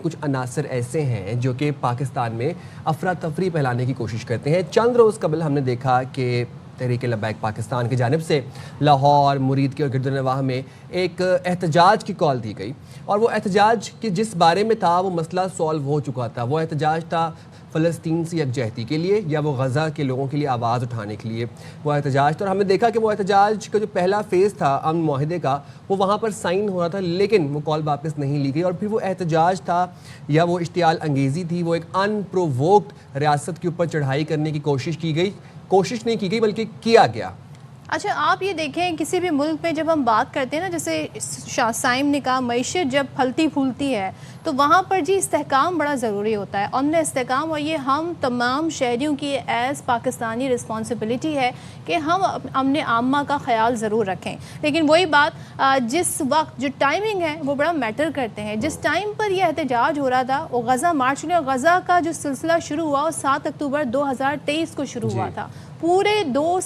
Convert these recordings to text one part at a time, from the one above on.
کچھ عناصر ایسے ہیں جو کہ پاکستان میں افراتفری پھیلانے کی کوشش کرتے ہیں. چند روز قبل ہم نے دیکھا کہ تحریک لبیک پاکستان کی جانب سے لاہور، مرید کے اور گرد النواح میں ایک احتجاج کی کال دی گئی، اور وہ احتجاج کے جس بارے میں تھا وہ مسئلہ سولو ہو چکا تھا. وہ احتجاج تھا فلسطین سے یکجہتی کے لیے یا وہ غزہ کے لوگوں کے لیے آواز اٹھانے کے لیے وہ احتجاج تھا. اور ہم نے دیکھا کہ وہ احتجاج کا جو پہلا فیز تھا امن معاہدے کا وہ وہاں پر سائن ہو رہا تھا، لیکن وہ کال واپس نہیں لی گئی. اور پھر وہ احتجاج تھا یا وہ اشتعال انگیزی تھی، وہ ایک ان پروووکڈ ریاست کے اوپر چڑھائی کرنے کی کوشش نہیں کی گئی بلکہ کیا گیا. اچھا آپ یہ دیکھیں کسی بھی ملک میں جب ہم بات کرتے ہیں نا، جیسے شاہ سائم نے کہا معیشت جب پھلتی پھولتی ہے تو وہاں پر جی استحکام بڑا ضروری ہوتا ہے، امن استحکام. اور یہ ہم تمام شہریوں کی ایز پاکستانی رسپانسبلٹی ہے کہ ہم امن عامہ کا خیال ضرور رکھیں. لیکن وہی بات جس وقت جو ٹائمنگ ہے وہ بڑا میٹر کرتے ہیں. جس ٹائم پر یہ احتجاج ہو رہا تھا وہ غزہ مارچ میں، غزہ کا جو سلسلہ شروع ہوا وہ 7 اکتوبر 2023 کو شروع ہوا تھا. پورے 2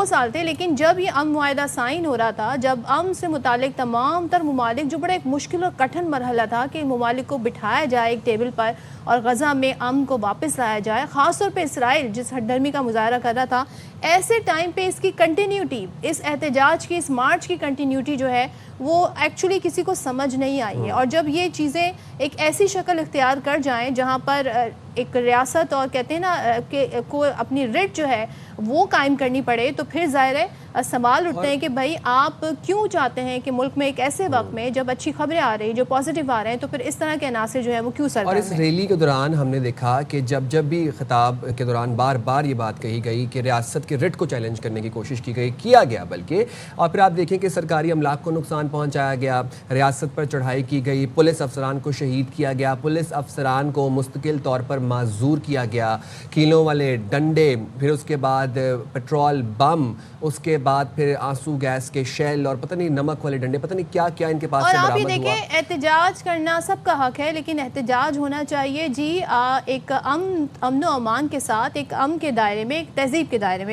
سال تھے. لیکن جب یہ امن معاہدہ سائن ہو رہا تھا، جب امن سے متعلق تمام تر ممالک، جو بڑا ایک مشکل اور کٹھن مرحلہ تھا کہ ممالک کو بٹھایا جائے ایک ٹیبل پر اور غزہ میں امن کو واپس لایا جائے، خاص طور پہ اسرائیل جس ہٹ دھرمی کا مظاہرہ کر رہا تھا، ایسے ٹائم پہ اس کی کنٹینیوٹی، اس احتجاج کی، اس مارچ کی کنٹینیوٹی جو ہے وہ ایکچولی کسی کو سمجھ نہیں آئی ہے. اور جب یہ چیزیں ایک ایسی شکل اختیار کر جائیں جہاں پر ایک ریاست اور کہتے ہیں نا کہ کو اپنی ریٹ جو ہے وہ قائم کرنی پڑے، تو پھر ظاہر ہے سوال اٹھتے ہیں کہ بھائی آپ کیوں چاہتے ہیں کہ ملک میں ایک ایسے وقت میں جب اچھی خبریں آ رہی ہیں، جو پازیٹیو آ رہے ہیں، تو پھر اس طرح کے عناصر جو ہے وہ کیوں سرگرم ہیں؟ اور اس ریلی کے دوران ہم نے دیکھا کہ جب بھی خطاب کے دوران بار بار یہ بات کہی گئی کہ ریاست کے ریٹ کو چیلنج کرنے کی کوشش کیا گیا بلکہ. اور پھر آپ دیکھیں کہ سرکاری املاک کو نقصان پہنچایا گیا، ریاست پر چڑھائی کی گئی، پولیس افسران کو شہید کیا گیا، پولیس افسران کو مستقل طور پر معذور کیا گیا، کیلوں والے ڈنڈے، پھر اس کے بعد پیٹرول بم، اس کے بعد پھر آنسو گیس کے شیل اور پتہ نہیں نمک والے ڈنڈے، پتہ نہیں کیا کیا ان کے پاس سے برآمد ہوا. اور آپ یہ دیکھیں احتجاج کرنا سب کا حق ہے، لیکن احتجاج ہونا چاہیے جی ایک امن و امان کے ساتھ، ایک امن کے دائرے میں، ایک تہذیب کے دائرے میں.